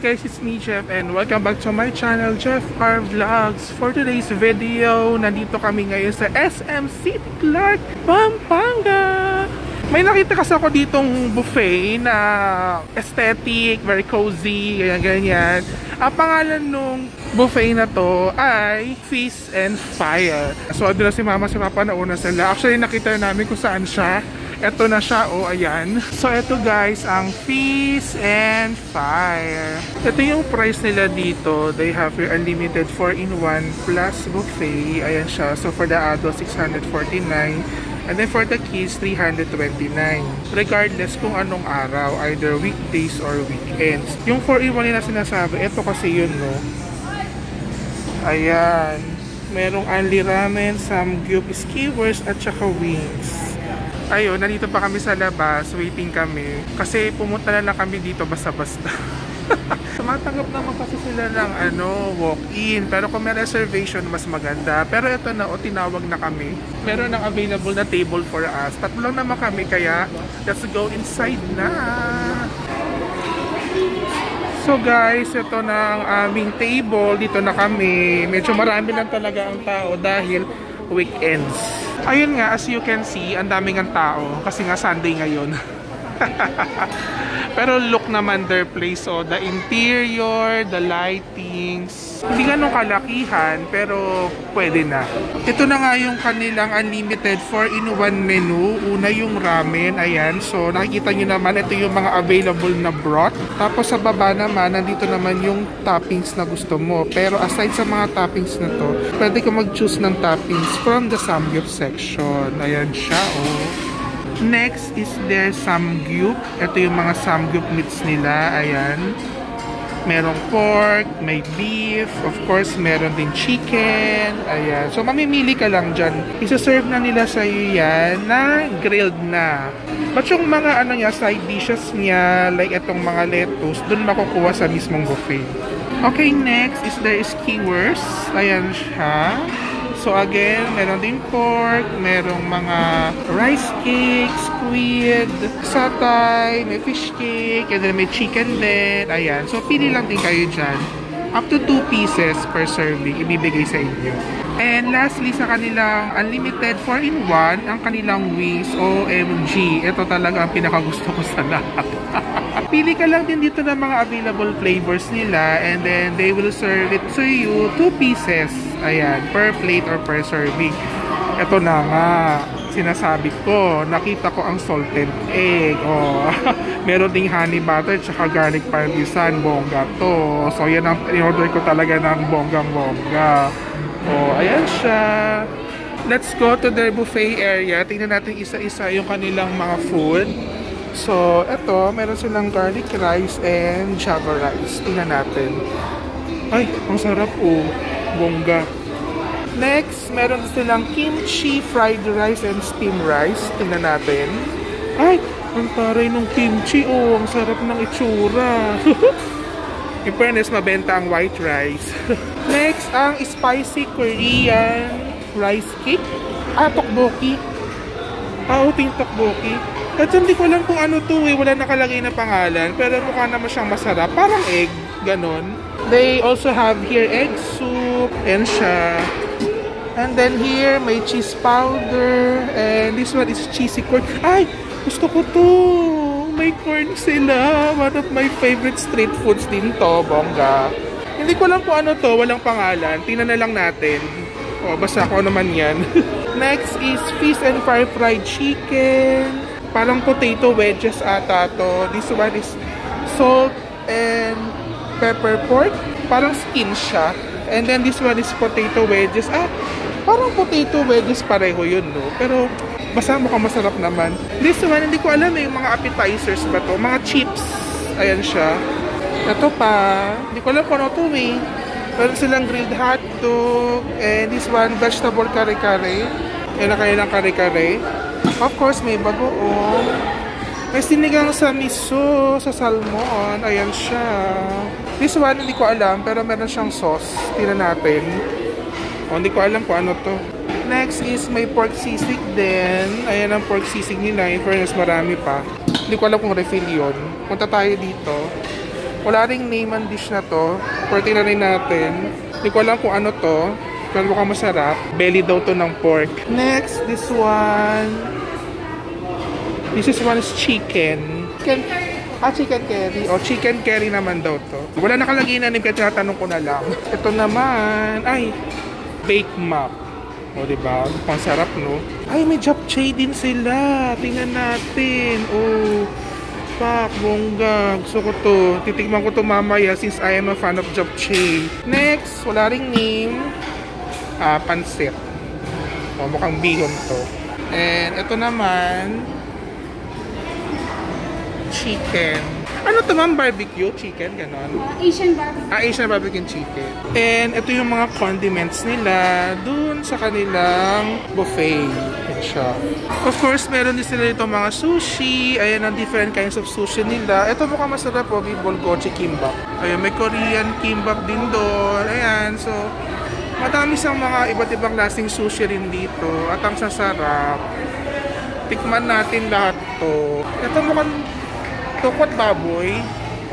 guys, it's me Jeff and welcome back to my channel, Jeff R Vlogs. For today's video, nandito kami ngayon sa SM City Clark, Pampanga. May nakita kasi ako ditong buffet na aesthetic, very cozy, ganyan-ganyan. Ang pangalan nung buffet na to ay Feast and Fire. So doon na si mama si papa nauna sila. Actually nakita namin kung saan siya. Ito na siya, oh, ayan. So, ito guys, ang Feast and Fire. Ito yung price nila dito. They have your unlimited 4-in-1 plus buffet. Ayan siya. So, for the adult, 649. And then for the kids, 329. Regardless kung anong araw, either weekdays or weekends. Yung 4-in-1 nila sinasabi, ito kasi yun, no? Ayan. Merong only ramen, samgyup, skewers, at saka wings. Ayun, nandito pa kami sa labas, waiting kami. Kasi pumunta na lang kami dito basta-basta. Tumatanggap naman kasi sila ng walk-in. Pero kung may reservation, mas maganda. Pero ito na, tinawag na kami. Meron ng available na table for us. Tatlo lang naman kami, kaya let's go inside na. So guys, ito na ang aming table. Dito na kami. Medyo marami lang talaga ang tao dahil weekends. Ayun nga, as you can see, ang daming ang tao kasi nga Sunday ngayon. Pero look naman their place, so the interior, the lightings, hindi ganun kalakihan pero pwede na. Ito na nga yung kanilang unlimited 4-in-1 menu. Una yung ramen, ayan. So nakikita nyo naman, ito yung mga available na broth. Tapos sa baba naman, nandito naman yung toppings na gusto mo. Pero aside sa mga toppings na to, pwede ka mag-choose ng toppings from the samgyup section. Ayan siya, oh. Next is their samgyup. Ito yung mga samgyup meats nila. Ayan. Merong pork, may beef, of course, meron din chicken. Ayan. So, mamimili ka lang dyan. Isa-serve na nila sa iyo yan na grilled na. But yung mga side dishes niya, like itong mga lettuce, dun makukuha sa mismong buffet. Okay, next is their skewers. Ayan siya. So again, meron din pork, merong mga rice cake, squid, satay, may fish cake, and then may chicken din. Ayan. So pili lang din kayo dyan. Up to 2 pieces per serving, ibibigay sa inyo. And lastly, sa kanilang unlimited 4-in-1, ang kanilang wings, OMG. Ito talaga ang pinakagusto ko sa lahat. Pili ka lang din dito ng mga available flavors nila and then they will serve it to you 2 pieces. Ayan, per plate or per serving. Ito na nga, sinasabi ko, nakita ko ang salted egg. Oh, meron ding honey butter tsaka garlic parmesan, bongga to. So yan ang in-order ko talaga ng bonggang-bongga. Oh, ayan siya. Let's go to their buffet area. Tingnan natin isa-isa yung kanilang mga food. So, eto, meron silang garlic rice and java rice. Tingnan natin. Ay, ang sarap, oh. Bongga. Next, meron silang kimchi fried rice and steamed rice. Tingnan natin. Ay, ang taray ng kimchi, oh. Ang sarap ng itsura. In fairness, mabenta ang white rice. Next, ang spicy Korean rice cake. Tteokbokki. Ting tteokbokki. At hindi ko alam kung ano to eh. Wala nakalagay na pangalan. Pero mukha naman siyang masarap. Parang egg. Ganon. They also have here egg soup. And siya. And then here, may cheese powder. And this one is cheesy corn. Ay! Gusto ko to. May corn sila. One of my favorite street foods din to. Bongga. Hindi ko alam kung ano to. Walang pangalan. Tingnan na lang natin. O, basta ako naman yan. Next is Feast and Fire fried chicken. Parang potato wedges ata to. This one is salt and pepper pork. Parang skin siya. And then this one is potato wedges. Parang potato wedges pareho yun, no? Pero basta mukhang masarap naman. This one, hindi ko alam yung mga appetizers ba to. Mga chips. Ayan siya. Ito pa. Hindi ko alam kung ano to eh. Meron silang grilled hotdog. And this one, vegetable kare-kare. Ayan na kayo ng kare-kare. Of course, may bagoong. May sinigang sa miso, sa salmon. Ayan siya. This one, hindi ko alam. Pero meron siyang sauce. Tingnan natin. Hindi ko alam kung ano to. Next is may pork sisig din. Ayan ang pork sisig nila. In fairness, marami pa. Hindi ko alam kung refill yun. Punta tayo dito. Wala ring name ang dish na to. Pero tingnan rin natin. Hindi ko alam kung ano to. Pero mukhang masarap. Belly daw to ng pork. Next, this one. This is chicken. Chicken curry. O, chicken curry naman daw to. Wala nakalagay na name kaya tinatanong ko na lang. Ito naman. Ay, baked mac. O, diba? Pang sarap, no? Ay, may japchae din sila. Tingnan natin. Oh. Fuck, bongga. Gusto ko to. Titikman ko to mamaya since I am a fan of japchae. Next, wala ring name. Pansit. O, mukhang bihon to. And ito naman, chicken. Ano to, ma'am? Barbecue chicken, ganon? Asian barbecue. Asian barbecue chicken. And ito yung mga condiments nila dun sa kanilang buffet. Yan siya. Of course, meron din sila dito mga sushi. Ayan ang different kinds of sushi nila. Ito mukhang masarap po, bulgogi kimbap. Ayan, may Korean kimbap din doon. Ayan, so madami sang mga iba't ibang lasting sushi rin dito. At ang sasarap. Tikman natin lahat to. Ito mukhang tokwat baboy.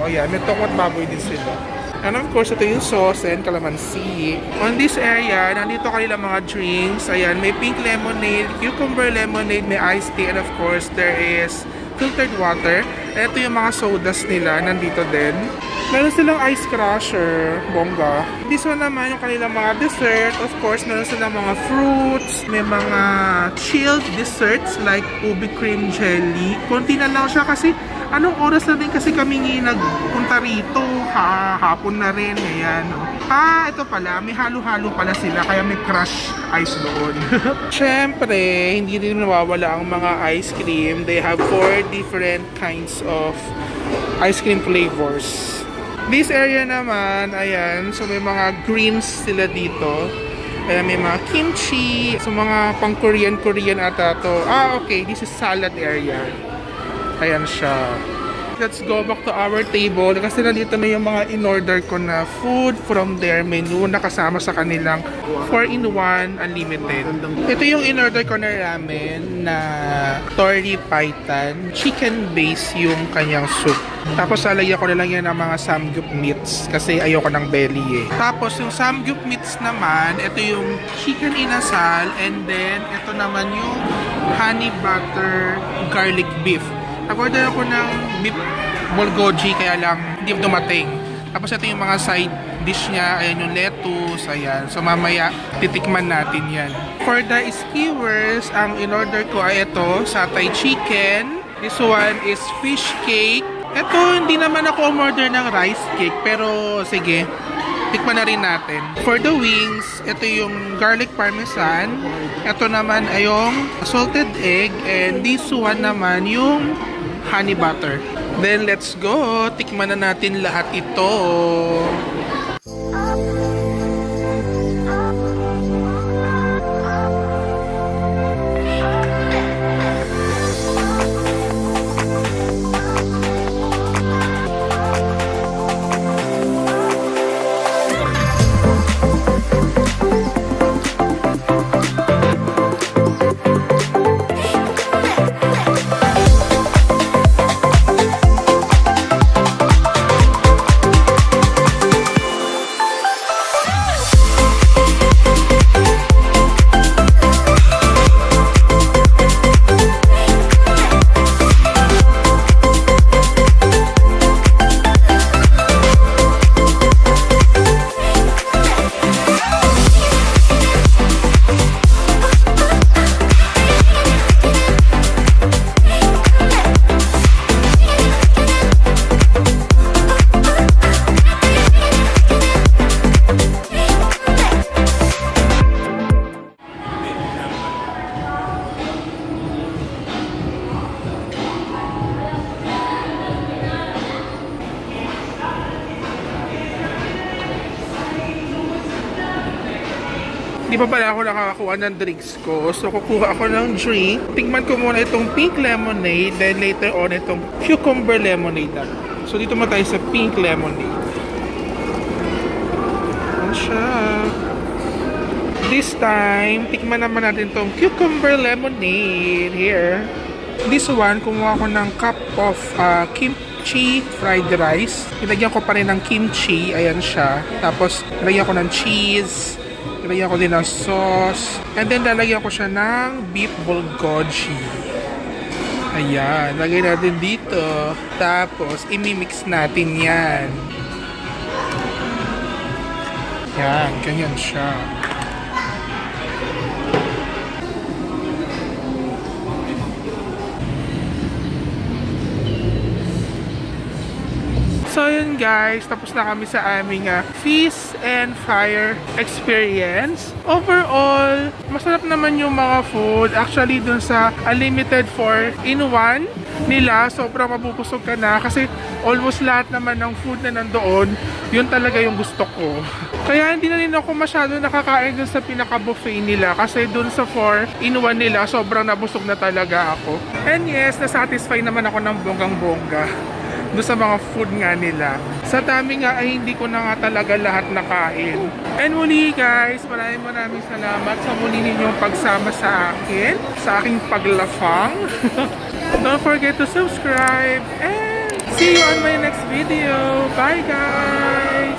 O ayan, may tokwat baboy din sila. And of course, ito yung sauce and calamansi. On this area, nandito kanila mga drinks. Ayan, may pink lemonade, cucumber lemonade, may iced tea, and of course, there is filtered water. And ito yung mga sodas nila, nandito din. Meron silang ice crusher, bongga. This one naman yung kanilang mga dessert. Of course, meron silang mga fruits. May mga chilled desserts like ubi cream jelly. Konti na lang siya kasi anong oras na din kasi kami nagpunta rito. Hapon na rin. Ayan. Ito pala. May halo-halo pala sila. Kaya may crush ice doon. Siyempre, hindi din nawawala ang mga ice cream. They have 4 different kinds of ice cream flavors. This area naman, ayan, so may mga greens sila dito. Ayan, may mga kimchi. So mga pang Korean ata to. Okay, this is salad area. Ayan siya. Let's go back to our table. Kasi nandito na yung mga in-order ko na food from their menu na kasama sa kanilang 4-in-1 unlimited. Ito yung in-order ko na ramen na tori paitan. Chicken base yung kanyang soup. Tapos lalagyan ko na lang yan ng mga samgyup meats kasi ayoko ng belly eh. Tapos yung samgyup meats naman, ito yung chicken inasal, and then ito naman yung honey butter garlic beef. Nag-order ako ng beef bulgogi kaya lang hindi dumating. Tapos ito yung mga side dish niya, ayan yung lettuce, ayan. So mamaya titikman natin yan. For the skewers, ang in-order ko ay ito, satay chicken. This one is fish cake. Ito, hindi naman ako umorder ng rice cake, pero sige, tikman na rin natin. For the wings, ito yung garlic parmesan. Ito naman ay yung salted egg, and this one naman yung honey butter. Then let's go, tikman na natin lahat ito. Di pa pala ako nakakakuha ng drinks ko. So, kukuha ako ng drink. Tingnan ko muna itong pink lemonade. Then later on, itong cucumber lemonade. So, dito mo tayo sa pink lemonade. Ayan siya. This time, tikman naman natin itong cucumber lemonade. Here. This one, kumuha ko ng cup of kimchi fried rice. Nilagyan ko pa rin ng kimchi. Ayan siya. Tapos, nilagyan ko ng cheese. Nilagyan ko din ng sauce. And then, lalagyan ko siya ng beef bulgogi. Ayan. Lagay natin dito. Tapos, imimix natin yan. Yan. Ganyan siya. So yun guys, tapos na kami sa aming Feast and Fire experience. Overall, masarap naman yung mga food. Actually, dun sa unlimited 4-in-1 nila, sobrang mabubusog ka na kasi almost lahat naman ng food na nandoon, yun talaga yung gusto ko. Kaya hindi na rin ako masyado nakakain dun sa pinaka-buffet nila kasi dun sa 4-in-1 nila, sobrang nabusog na talaga ako. And yes, nasatisfy naman ako ng bonggang-bongga doon sa mga food nga nila. Sa dami nga ay hindi ko na nga talaga lahat nakain. And muli guys, maraming salamat sa muli ninyong pagsama sa akin, sa aking paglafang. Don't forget to subscribe and see you on my next video. Bye guys!